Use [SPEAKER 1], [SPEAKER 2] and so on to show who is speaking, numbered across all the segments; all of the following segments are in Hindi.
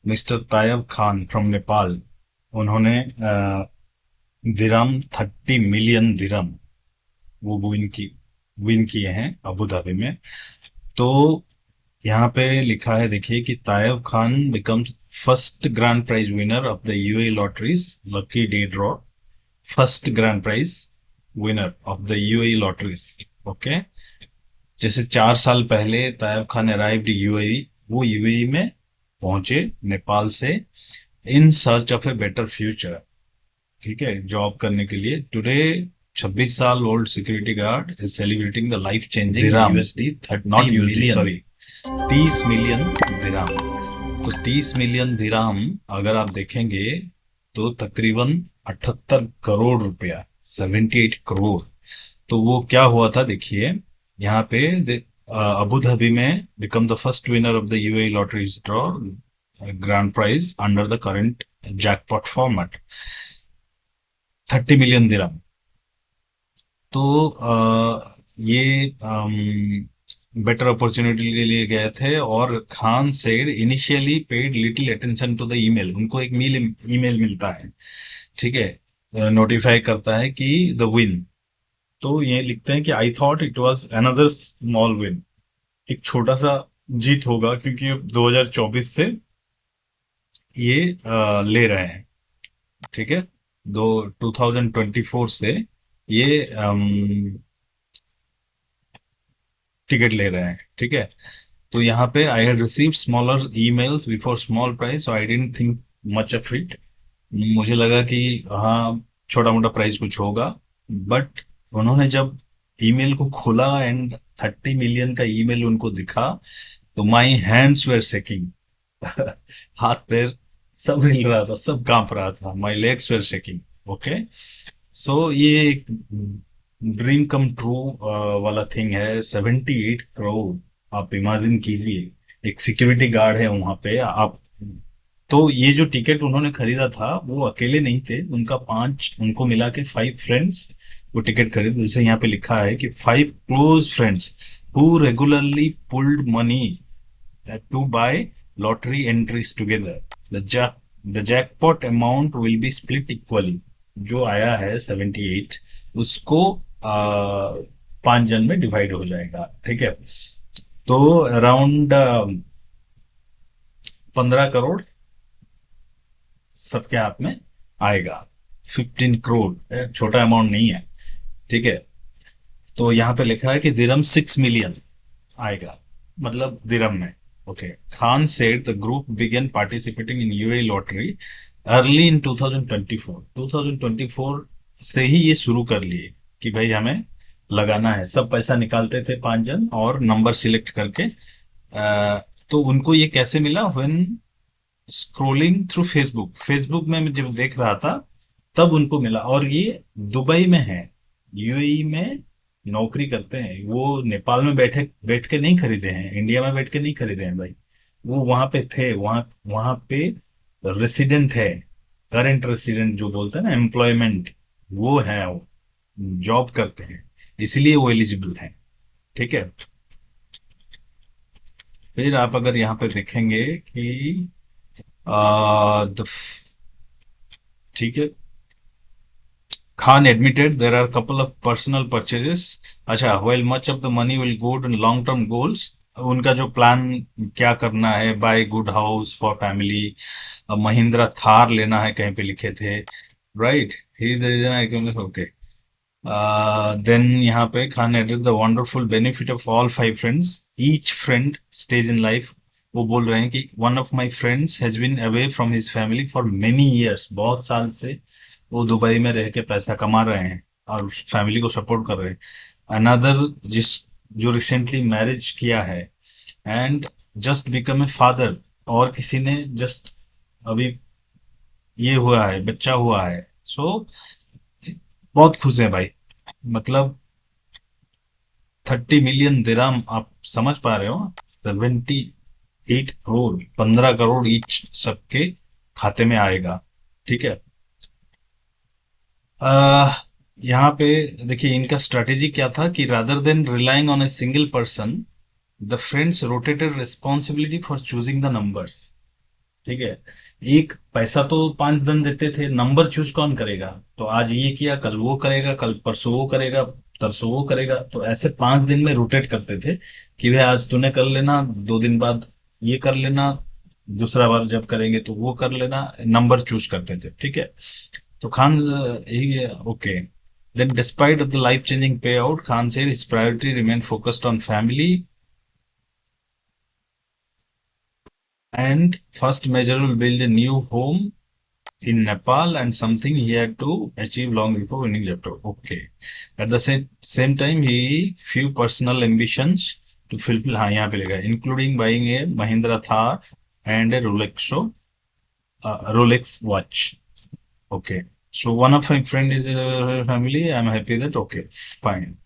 [SPEAKER 1] मिस्टर तायब खान फ्रॉम नेपाल, उन्होंने दिरहम 30 मिलियन दिरहम वो विन किए हैं अबू धाबी में। तो यहाँ पे लिखा है, देखिए कि Tayyab Khan becomes first grand prize winner of the UAE lotteries lucky day draw. First grand prize winner of the UAE lotteries. Okay. जैसे 4 साल पहले तायब खान अराइव्ड यूएई, वो यूएई में पहुंचे नेपाल से, in search of a better future. ठीक है, जॉब करने के लिए। टुडे 26 साल old security guard is celebrating the life changing USD not USD sorry 30 million dirham. तो 30 मिलियन दिराम अगर आप देखेंगे तो तकरीबन 78 करोड़ रुपया, 78 करोड़। तो वो क्या हुआ था देखिए यहाँ पे, अबू धाबी में become the first winner of the UAE lottery draw grand prize under the current jackpot format, 30 million dirham. तो ये बेटर अपॉर्चुनिटी के लिए गए थे। और Khan said initially paid little attention to the email, उनको एक ईमेल मिलता है, ठीक है, नोटिफाई करता है कि द विन। तो ये लिखते हैं कि I thought it was another small win, एक छोटा सा जीत होगा, क्योंकि अब 2024 से ये ले रहे हैं। ठीक है, दो 2024 से ये टिकट ले रहे हैं। ठीक है। तो यहाँ पे I had receive smaller emails before small price, so I didn't think much of it. मुझे लगा कि हाँ, छोटा मोटा प्राइस कुछ होगा। बट उन्होंने जब ईमेल को खोला एंड 30 मिलियन का ईमेल उनको दिखा, तो माई हैंड्स वेर शेकिंग। हाथ पैर सब हिल रहा था, सब कांप रहा था, my legs were shaking. Okay. So ये एक ड्रीम कम ट्रू वाला थिंग है। 78 करोड़, आप इमेजिन कीजिए, एक सिक्योरिटी गार्ड है वहां पे आप। तो ये जो टिकट उन्होंने खरीदा था वो अकेले नहीं थे, उनका पांच, उनको मिला के 5 फ्रेंड्स वो टिकट खरीद। जैसे यहाँ पे लिखा है कि 5 close friends who regularly pulled money to buy lottery entries together. The jackpot amount will be split equally. जो आया है 78, उसको 5 जन में डिवाइड हो जाएगा। ठीक है। तो अराउंड 15 करोड़ सबके हाथ में आएगा। 15 करोड़ छोटा अमाउंट नहीं है। ठीक है। तो यहाँ पे लिखा है कि दिरहम 6 मिलियन आएगा, मतलब दिरहम में। Okay. Khan said the group began participating in UAE lottery early in 2024। 2024 से ही ये शुरू कर लिए कि भाई हमें लगाना है। सब पैसा निकालते थे 5 जन और नंबर सिलेक्ट करके। तो उनको ये कैसे मिला? When scrolling through Facebook, Facebook में मैं जब देख रहा था तब उनको मिला। और ये दुबई में है, यूएई में नौकरी करते हैं वो। नेपाल में बैठे बैठ के नहीं खरीदे हैं, इंडिया में बैठ के नहीं खरीदे हैं भाई। वो वहां पे थे, वहां वहां पे रेसिडेंट है, करंट रेसिडेंट जो बोलते हैं ना, एम्प्लॉयमेंट, वो है, वो जॉब करते हैं, इसलिए वो एलिजिबल है। ठीक है। फिर आप अगर यहाँ पे देखेंगे कि आ, द ठीक है, Khan admitted there are a couple of personal purchases. अच्छा, while much of the money will go to long-term goals, उनका जो प्लान क्या करना है, buy good house for family, Mahindra Thar लेना है कहीं पे लिखे थे, right. He is the reason I. Okay. Then यहाँ पे Khan added the wonderful benefit of all 5 friends, each friend stage in life. वो बोल रहे हैं कि one of my friends has been away from his family for many years, बहुत साल से वो दुबई में रह के पैसा कमा रहे हैं और फैमिली को सपोर्ट कर रहे हैं। अनदर जिस जो रिसेंटली मैरिज किया है and just become a father, और किसी ने जस्ट अभी ये हुआ है, बच्चा हुआ है। सो बहुत खुश है भाई। मतलब 30 मिलियन दिरहम, आप समझ पा रहे हो, 78 करोड़, 15 करोड़ ईच सबके खाते में आएगा। ठीक है। आ, यहाँ पे देखिए इनका स्ट्रेटेजी क्या था कि rather than relying on a single person, the friends rotated responsibility for choosing the numbers. ठीक है। एक पैसा तो 5 दिन देते थे, नंबर चूज कौन करेगा? तो आज ये किया, कल वो करेगा, कल परसों वो करेगा, तरसों वो करेगा, तो ऐसे 5 दिन में रोटेट करते थे कि भाई आज तूने कर लेना, 2 दिन बाद ये कर लेना, दूसरा बार जब करेंगे तो वो कर लेना, नंबर चूज करते थे, ठीक है। तो Khan he okay. Then despite of the life changing pay out, Khan said his priority remained focused on family and first measure will build a new home in Nepal and something he had to achieve long before winning Zepto. Okay. At the same time, he few personal ambitions to fulfill. हाँ यहाँ पे लिखा है, including buying a Mahindra Thar and a Rolex watch. Okay. So one of my friend is a family. I'm happy that okay, fine.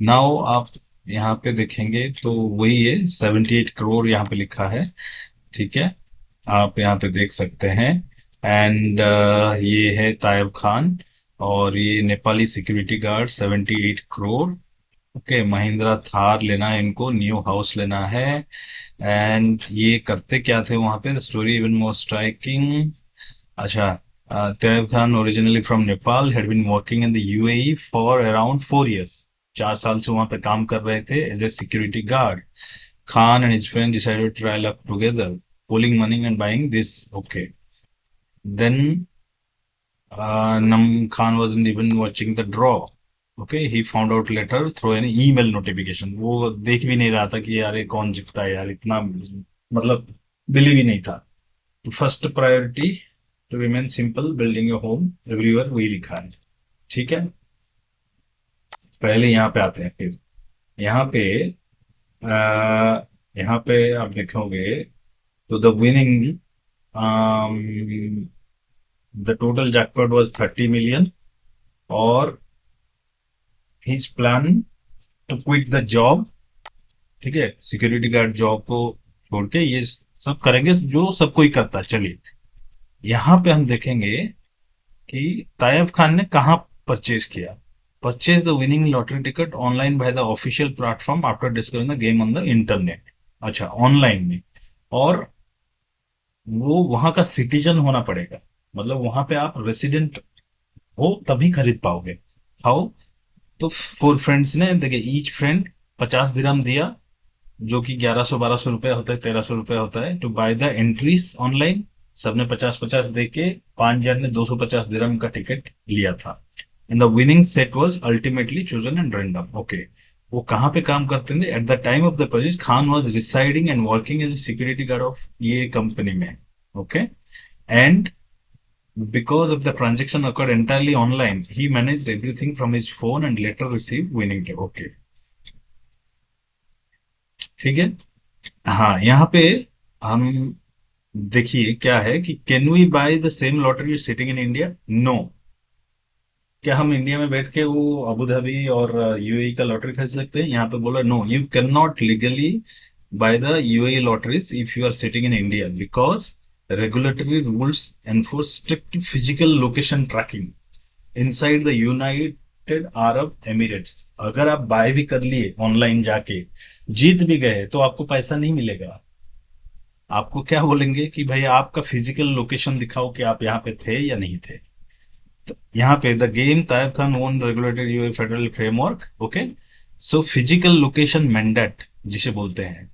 [SPEAKER 1] Now आप यहाँ पे देखेंगे तो वही है, 78 करोड़ यहाँ पे लिखा है, ठीक है। आप यहाँ पे देख सकते हैं। एंड ये है तायब खान, और ये Nepali security guard, 78 crore. Okay, Mahindra Thar लेना है इनको, न्यू हाउस लेना है। एंड ये करते क्या थे वहां पे, the story even more striking. अच्छा, Tayyab Khan originally from Nepal had been working in the UAE for around 4 years. 4 साल से वहां पे काम कर रहे थे as a security guard. Khan and his friend decided to try luck together, pooling money and buying this. Okay. Then Khan wasn't even watching the draw. Okay, he found out later through an email notification. वो देख भी नहीं रहा था कि यार ये कौन जीतता है यार, इतना मतलब बिलीव ही नहीं था। तो first priority to remain simple, building a home everywhere, वही लिखा है, ठीक है। पहले यहाँ पे आते हैं, फिर यहाँ पे आ, यहाँ पे आप देखोगे तो the winning, the total jackpot was 30 million, और his plan to quit the job, ठीक है, सिक्योरिटी गार्ड जॉब को छोड़ के ये सब करेंगे जो सब कोई करता है। चलिए यहाँ पे हम देखेंगे कि तायब खान ने कहाँ परचेज किया। Purchase the winning lottery ticket online by the official platform after discovering the game on the internet. अच्छा, ऑनलाइन में, और वो वहां का सिटीजन होना पड़ेगा, मतलब वहां पे आप रेसिडेंट हो तभी खरीद पाओगे। हाउ? तो 4 फ्रेंड्स ने, देखिए ईच फ्रेंड 50 दिरहम दिया, जो कि 1100-1200 रुपये होता है, 1300 रुपये होता है, to buy the entries online. सबने 50-50 दे के 5 जन ने 250 दिरहम का टिकट लिया था। And the winning set was ultimately chosen and random. Okay, वो कहाँ पे काम करते थे? At the time of the purchase Khan was residing and working as a security guard of ये कंपनी में। Okay, and because of the transaction occurred entirely online, he managed everything from his phone and later received winning tip. Okay, ठीक है। हाँ, यहाँ पे हम देखिए क्या है कि can we buy the same lottery sitting in India? No. क्या हम इंडिया में बैठ के वो अबू धाबी और यूएई का लॉटरी खरीद सकते हैं? यहाँ पे बोला no, you can not legally buy the UAE lotteries if you are sitting in India, because regulatory rules enforce strict physical location tracking inside the United Arab Emirates. अगर आप बाय भी कर लिए ऑनलाइन जाके, जीत भी गए, तो आपको पैसा नहीं मिलेगा। आपको क्या बोलेंगे कि भाई आपका फिजिकल लोकेशन दिखाओ कि आप यहाँ पे थे या नहीं थे। तो यहाँ पे the game Tayyab Khan won regulated UAE federal framework. Okay, so physical location mandate जिसे बोलते हैं।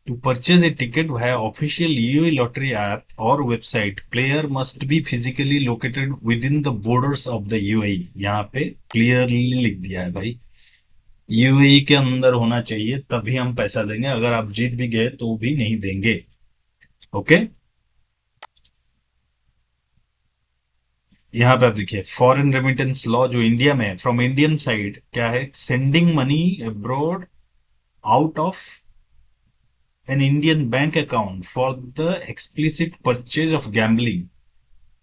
[SPEAKER 1] To purchase a ticket via official UAE lottery app or website, player must be physically located within the borders of the UAE। यहाँ पे क्लियरली लिख दिया है भाई, यूएई के अंदर होना चाहिए तभी हम पैसा देंगे, अगर आप जीत भी गए तो भी नहीं देंगे। ओके, यहाँ पे आप देखिए फॉरेन रेमिटेंस लॉ जो इंडिया में है, फ्रॉम इंडियन साइड क्या है, sending money abroad out of an Indian bank account for the explicit purchase of gambling,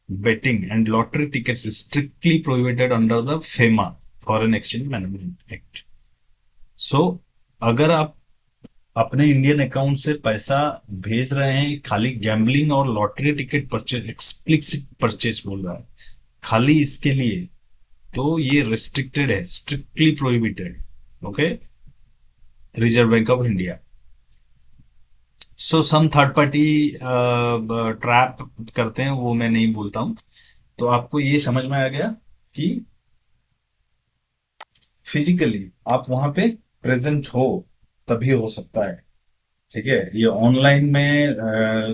[SPEAKER 1] betting and lottery tickets is strictly prohibited under the FEMA, Foreign Exchange Management Act। So अगर आप अपने इंडियन अकाउंट से पैसा भेज रहे हैं खाली गैम्बलिंग और lottery ticket purchase, explicit purchase बोल रहा है खाली इसके लिए, तो ये रिस्ट्रिक्टेड है, strictly prohibited. Okay, reserve bank of India. So some third party trap करते हैं, वो मैं नहीं बोलता हूँ। तो आपको ये समझ में आ गया कि फिजिकली आप वहां पे प्रेजेंट हो तभी हो सकता है। ठीक है, ये ऑनलाइन में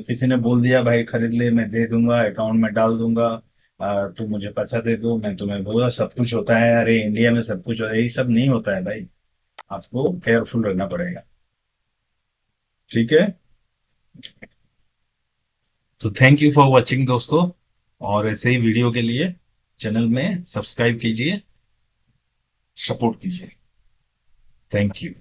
[SPEAKER 1] किसी ने बोल दिया भाई खरीद ले, मैं दे दूंगा, अकाउंट में डाल दूंगा, तुम मुझे पैसा दे दो, मैं तुम्हें बोला सब कुछ होता है, अरे इंडिया में सब कुछ होता है, ये सब नहीं होता है भाई। आपको केयरफुल रहना पड़ेगा। ठीक है, तो थैंक यू फॉर वॉचिंग दोस्तों, और ऐसे ही वीडियो के लिए चैनल में सब्सक्राइब कीजिए, सपोर्ट कीजिए। Thank you.